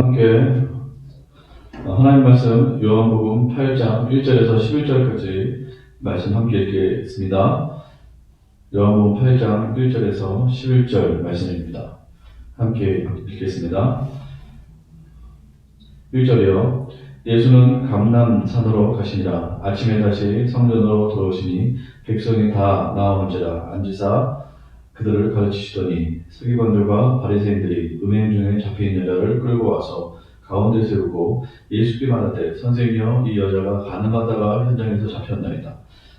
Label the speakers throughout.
Speaker 1: 함께 하나님 말씀 요한복음 8장 1절에서 11절까지 말씀 함께 읽겠습니다. 요한복음 8장 1절에서 11절 말씀입니다. 함께 읽겠습니다. 1절이요. 예수는 감람산으로 가시니라. 아침에 다시 성전으로 들어오시니 백성이 다 나아온지라. 앉으사 그들을 가르치시더니 서기관들과 바리새인들이 음행 중에 잡힌 여자를 끌고 와서 가운데 세우고 예수께 말하되 선생이여 이 여자가 가늠하다가 현장에서 잡혔나이다.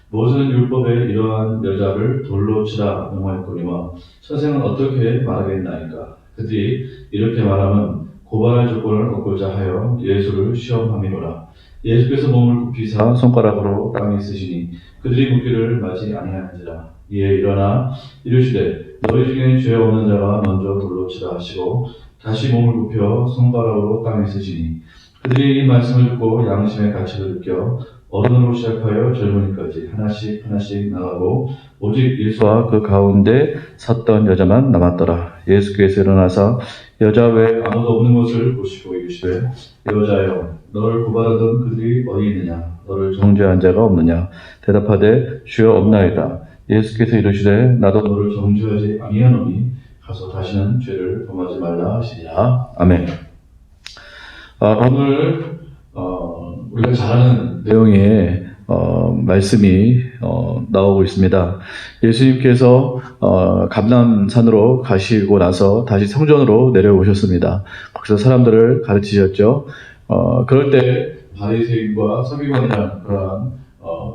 Speaker 1: 모세는 율법에 이러한 여자를 돌로 치라 명하였거니와 선생은 어떻게 말하겠나이까. 그들이 이렇게 말하면 고발할 조건을 얻고자 하여 예수를 시험함이로라. 예수께서 몸을 굽히사 손가락으로 땅에 쓰시니 그들이 묻기를 마지 아니하는지라. 이에 일어나 이르시되 너희 중에 죄 없는 자가 먼저 돌로 치라 하시고 다시 몸을 굽혀 손가락으로 땅에 쓰시니 그들이 이 말씀을 듣고 양심의 가책을 느껴 어른으로 시작하여 젊은이까지 하나씩 나가고 오직 예수와 그 가운데 섰던 여자만 남았더라. 예수께서 일어나사 여자 외에 아무도 없는 것을 보시고 이르시되 여자여 너를 고발하던 그들이 어디 있느냐 너를 정죄한 자가 없느냐. 대답하되 주여 없나이다. 예수께서 이르시되 나도 너를 정죄하지 아니하노니 가서 다시는 죄를 범하지 말라 하시니라. 아멘. 오늘 우리가 잘 아는 내용의 말씀이 나오고 있습니다. 예수님께서 감람산으로 가시고 나서 다시 성전으로 내려오셨습니다. 거기서 사람들을 가르치셨죠. 그럴 때 바리새인과 서기관이라는 그러한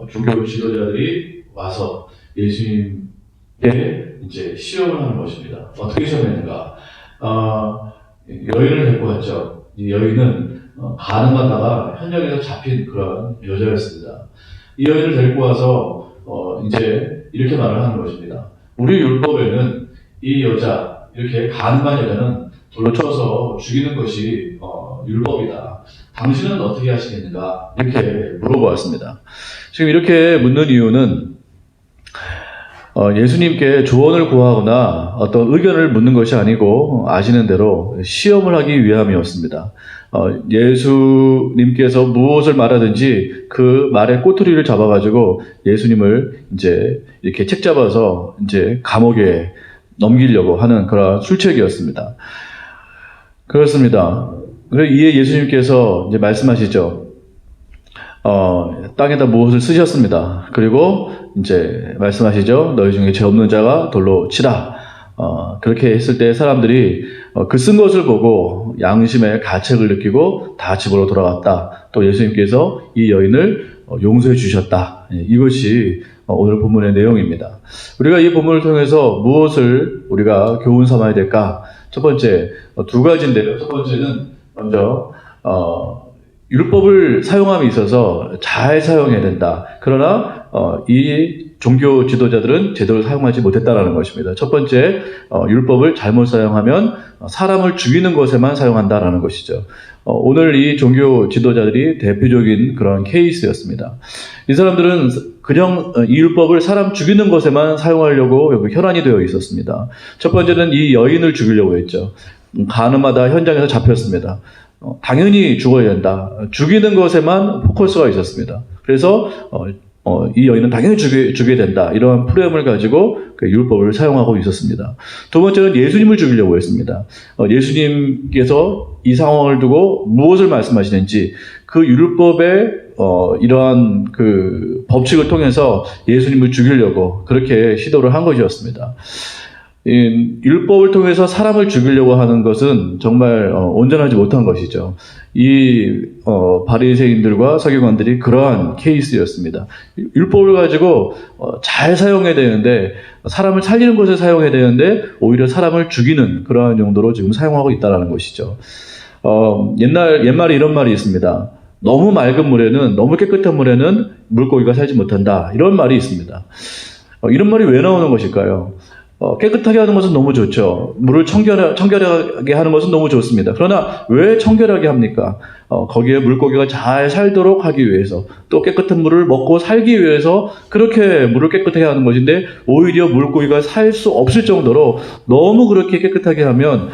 Speaker 1: 종교 지도자들이 와서 예수님께 이제 시험을 하는 것입니다. 어떻게 시험했는가? 여인을 데리고 왔죠. 이 여인은 가늠하다가 현장에서 잡힌 그런 여자였습니다. 이 여인을 데리고 와서 이제 이렇게 말을 하는 것입니다. 우리 율법에는 이 여자, 이렇게 가늠한 여자는 돌로 쳐서 죽이는 것이 율법이다. 당신은 어떻게 하시겠는가? 이렇게 물어보았습니다. 지금 이렇게 묻는 이유는 예수님께 조언을 구하거나 어떤 의견을 묻는 것이 아니고 아시는 대로 시험을 하기 위함이었습니다. 예수님께서 무엇을 말하든지 그 말의 꼬투리를 잡아가지고 예수님을 이제 이렇게 책 잡아서 이제 감옥에 넘기려고 하는 그런 술책이었습니다. 그렇습니다. 그래서 이에 예수님께서 이제 말씀하시죠. 땅에다 무엇을 쓰셨습니다. 그리고 이제 말씀하시죠. 너희 중에 죄 없는 자가 돌로 치라. 그렇게 했을 때 사람들이 그 쓴 것을 보고 양심의 가책을 느끼고 다 집으로 돌아갔다. 또 예수님께서 이 여인을 용서해 주셨다. 이것이 오늘 본문의 내용입니다. 우리가 이 본문을 통해서 무엇을 우리가 교훈 삼아야 될까? 첫 번째, 두 가지인데요. 첫 번째는 먼저 율법을 사용함에 있어서 잘 사용해야 된다. 그러나 이 종교 지도자들은 제대로 사용하지 못했다는 것입니다. 첫 번째, 율법을 잘못 사용하면 사람을 죽이는 것에만 사용한다라는 것이죠. 오늘 이 종교 지도자들이 대표적인 그런 케이스였습니다. 이 사람들은 그냥 이 율법을 사람 죽이는 것에만 사용하려고 혈안이 되어 있었습니다. 첫 번째는 이 여인을 죽이려고 했죠. 가늠하다 현장에서 잡혔습니다. 당연히 죽어야 된다. 죽이는 것에만 포커스가 있었습니다. 그래서 이 여인은 당연히 죽여야 된다. 이러한 프레임을 가지고 그 율법을 사용하고 있었습니다. 두 번째는 예수님을 죽이려고 했습니다. 예수님께서 이 상황을 두고 무엇을 말씀하시는지 그 율법의 이러한 그 법칙을 통해서 예수님을 죽이려고 그렇게 시도를 한 것이었습니다. 율법을 통해서 사람을 죽이려고 하는 것은 정말 온전하지 못한 것이죠. 이 바리새인들과 서기관들이 그러한 케이스였습니다. 율법을 가지고 잘 사용해야 되는데 사람을 살리는 것에 사용해야 되는데 오히려 사람을 죽이는 그러한 용도로 지금 사용하고 있다는 것이죠. 옛말에 이런 말이 있습니다. 너무 맑은 물에는, 너무 깨끗한 물에는 물고기가 살지 못한다. 이런 말이 있습니다. 이런 말이 왜 나오는 것일까요? 깨끗하게 하는 것은 너무 좋죠. 물을 청결하게 하는 것은 너무 좋습니다. 그러나 왜 청결하게 합니까? 거기에 물고기가 잘 살도록 하기 위해서, 또 깨끗한 물을 먹고 살기 위해서 그렇게 물을 깨끗하게 하는 것인데, 오히려 물고기가 살 수 없을 정도로 너무 그렇게 깨끗하게 하면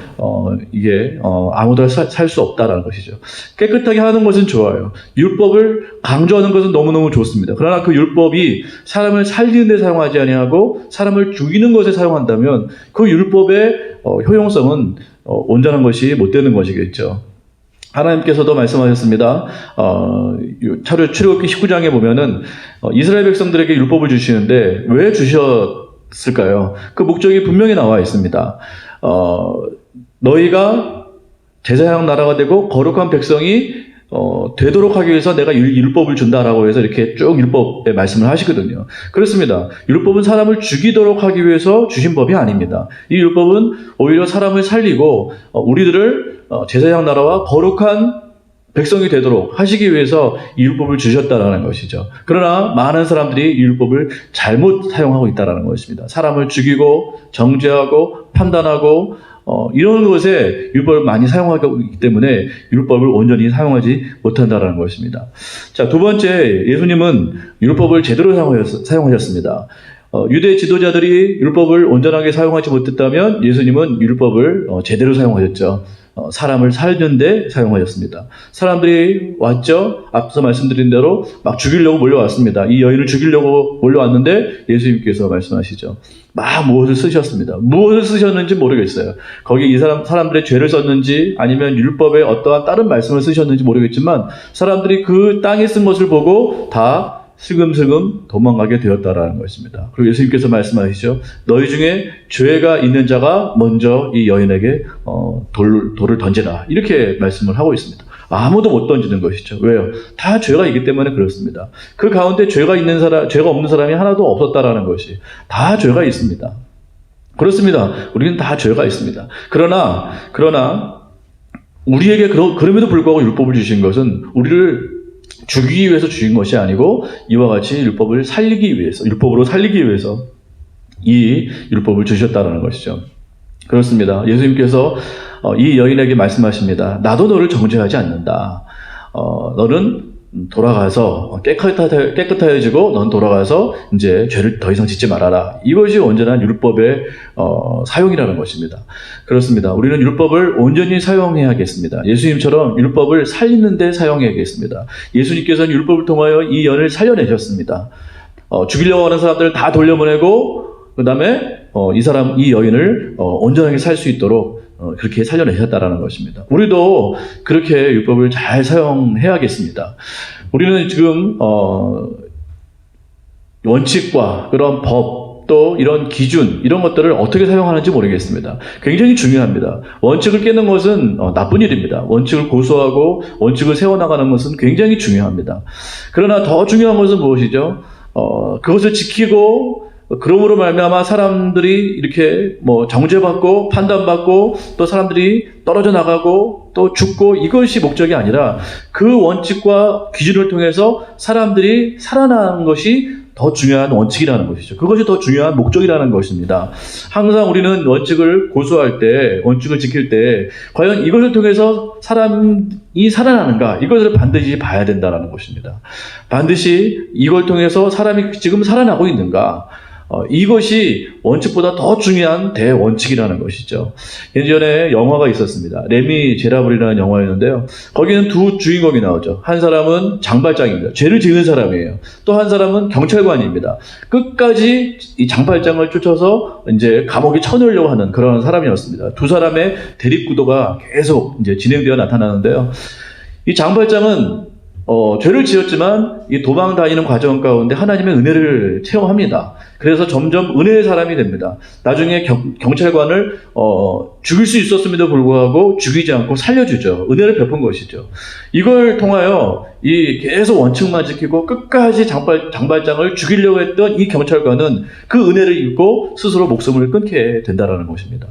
Speaker 1: 이게 아무도 살 수 없다라는 것이죠. 깨끗하게 하는 것은 좋아요. 율법을 강조하는 것은 너무너무 좋습니다. 그러나 그 율법이 사람을 살리는 데 사용하지 아니하고 사람을 죽이는 것에 사용한다면 그 율법의 효용성은 온전한 것이 못 되는 것이겠죠. 하나님께서도 말씀하셨습니다. 출애굽기 19장에 보면은 이스라엘 백성들에게 율법을 주시는데 왜 주셨을까요? 그 목적이 분명히 나와 있습니다. 너희가 제사장 나라가 되고 거룩한 백성이 되도록 하기 위해서 내가 율법을 준다라고 해서 이렇게 쭉 율법의 말씀을 하시거든요. 그렇습니다. 율법은 사람을 죽이도록 하기 위해서 주신 법이 아닙니다. 이 율법은 오히려 사람을 살리고 우리들을 제사장 나라와 거룩한 백성이 되도록 하시기 위해서 이 율법을 주셨다라는 것이죠. 그러나 많은 사람들이 이 율법을 잘못 사용하고 있다라는 것입니다. 사람을 죽이고 정죄하고 판단하고 이런 것에 율법을 많이 사용하고 있기 때문에 율법을 온전히 사용하지 못한다는 것입니다. 자, 두 번째, 예수님은 율법을 제대로 사용하셨습니다. 유대 지도자들이 율법을 온전하게 사용하지 못했다면 예수님은 율법을 제대로 사용하셨죠. 사람을 살는데 사용하셨습니다. 사람들이 왔죠. 앞서 말씀드린 대로 막 죽이려고 몰려왔습니다. 이 여인을 죽이려고 몰려왔는데 예수님께서 말씀하시죠. 막 무엇을 쓰셨습니다. 무엇을 쓰셨는지 모르겠어요. 거기 이 사람들의 죄를 썼는지 아니면 율법의 어떠한 다른 말씀을 쓰셨는지 모르겠지만 사람들이 그 땅에 쓴 것을 보고 다 슬금슬금 도망가게 되었다라는 것입니다. 그리고 예수님께서 말씀하시죠. 너희 중에 죄가 있는 자가 먼저 이 여인에게 돌을 던지라. 이렇게 말씀을 하고 있습니다. 아무도 못 던지는 것이죠. 왜요? 다 죄가 있기 때문에 그렇습니다. 그 가운데 죄가 없는 사람이 하나도 없었다라는 것이, 다 죄가 있습니다. 그렇습니다. 우리는 다 죄가 있습니다. 그러나 우리에게 그럼에도 불구하고 율법을 주신 것은 우리를 죽이기 위해서 주신 것이 아니고 이와 같이 율법으로 살리기 위해서 이 율법을 주셨다는 것이죠. 그렇습니다. 예수님께서 이 여인에게 말씀하십니다. 나도 너를 정죄하지 않는다. 너는 돌아가서 깨끗해지고 넌 돌아가서 이제 죄를 더 이상 짓지 말아라. 이것이 온전한 율법의 사용이라는 것입니다. 그렇습니다. 우리는 율법을 온전히 사용해야겠습니다. 예수님처럼 율법을 살리는 데 사용해야겠습니다. 예수님께서는 율법을 통하여 이 여인을 살려내셨습니다. 죽이려고 하는 사람들을 다 돌려보내고 그 다음에 이 여인을 온전하게 살 수 있도록 그렇게 살려내셨다라는 것입니다. 우리도 그렇게 율법을 잘 사용해야겠습니다. 우리는 지금 원칙과 그런 법, 또 이런 기준, 이런 것들을 어떻게 사용하는지 모르겠습니다. 굉장히 중요합니다. 원칙을 깨는 것은 나쁜 일입니다. 원칙을 고수하고 원칙을 세워나가는 것은 굉장히 중요합니다. 그러나 더 중요한 것은 무엇이죠? 그것을 지키고 그러므로 말미암아 사람들이 이렇게 정죄받고 판단받고 또 사람들이 떨어져 나가고 또 죽고, 이것이 목적이 아니라 그 원칙과 기준을 통해서 사람들이 살아나는 것이 더 중요한 원칙이라는 것이죠. 그것이 더 중요한 목적이라는 것입니다. 항상 우리는 원칙을 고수할 때, 원칙을 지킬 때 과연 이것을 통해서 사람이 살아나는가, 이것을 반드시 봐야 된다는 것입니다. 반드시 이걸 통해서 사람이 지금 살아나고 있는가, 이것이 원칙보다 더 중요한 대원칙이라는 것이죠. 예전에 영화가 있었습니다. 레미 제라블이라는 영화였는데요. 거기는 두 주인공이 나오죠. 한 사람은 장발장입니다. 죄를 지은 사람이에요. 또 한 사람은 경찰관입니다. 끝까지 이 장발장을 쫓아서 이제 감옥에 쳐넣으려고 하는 그런 사람이었습니다. 두 사람의 대립구도가 계속 이제 진행되어 나타나는데요. 이 장발장은 죄를 지었지만 이 도망 다니는 과정 가운데 하나님의 은혜를 체험합니다. 그래서 점점 은혜의 사람이 됩니다. 나중에 경찰관을 죽일 수 있었음에도 불구하고 죽이지 않고 살려주죠. 은혜를 베푼 것이죠. 이걸 통하여 이 계속 원칙만 지키고 끝까지 장발장을 죽이려고 했던 이 경찰관은 그 은혜를 입고 스스로 목숨을 끊게 된다는 것입니다.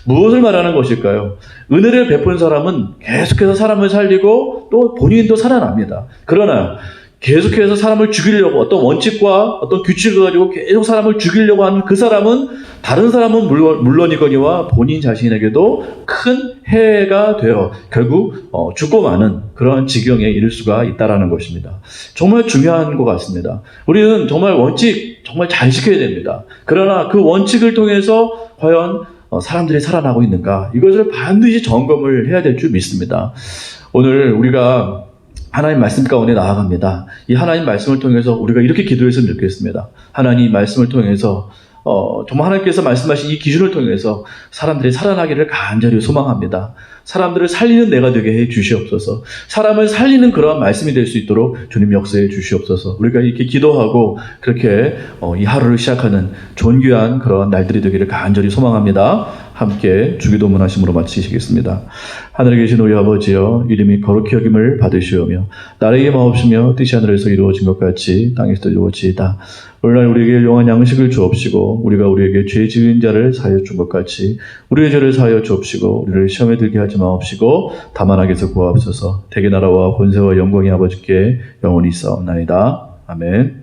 Speaker 1: 무엇을 말하는 것일까요? 은혜를 베푼 사람은 계속해서 사람을 살리고 또 본인도 살아납니다. 그러나 계속해서 사람을 죽이려고 어떤 원칙과 어떤 규칙을 가지고 계속 사람을 죽이려고 하는 그 사람은 다른 사람은 물론이거니와 본인 자신에게도 큰 해가 되어 결국 죽고 마는 그런 지경에 이를 수가 있다라는 것입니다. 정말 중요한 것 같습니다. 우리는 정말 원칙 정말 잘 지켜야 됩니다. 그러나 그 원칙을 통해서 과연 사람들이 살아나고 있는가, 이것을 반드시 점검을 해야 될 줄 믿습니다. 오늘 우리가 하나님 말씀 가운데 나아갑니다. 이 하나님 말씀을 통해서 우리가 이렇게 기도했으면 좋겠습니다. 하나님 말씀을 통해서 정말 하나님께서 말씀하신 이 기준을 통해서 사람들이 살아나기를 간절히 소망합니다. 사람들을 살리는 내가 되게 해 주시옵소서. 사람을 살리는 그러한 말씀이 될 수 있도록 주님 역사해 주시옵소서. 우리가 이렇게 기도하고 그렇게 이 하루를 시작하는 존귀한 그런 날들이 되기를 간절히 소망합니다. 함께 주기도문 하심으로 마치시겠습니다. 하늘에 계신 우리 아버지여, 이름이 거룩히 여김을 받으시오며 나라의 마옵시며 뜻이 하늘에서 이루어진 것 같이 땅에서도 이루어지이다. 오늘날 우리에게 영원한 양식을 주옵시고 우리가 우리에게 죄 지은 자를 사하여 준 것 같이 우리의 죄를 사하여 주옵시고 우리를 시험에 들게 하지 마옵시고 다만 악에서 구하옵소서. 대개 나라와 권세와 영광이 아버지께 영원히 있사옵나이다. 아멘.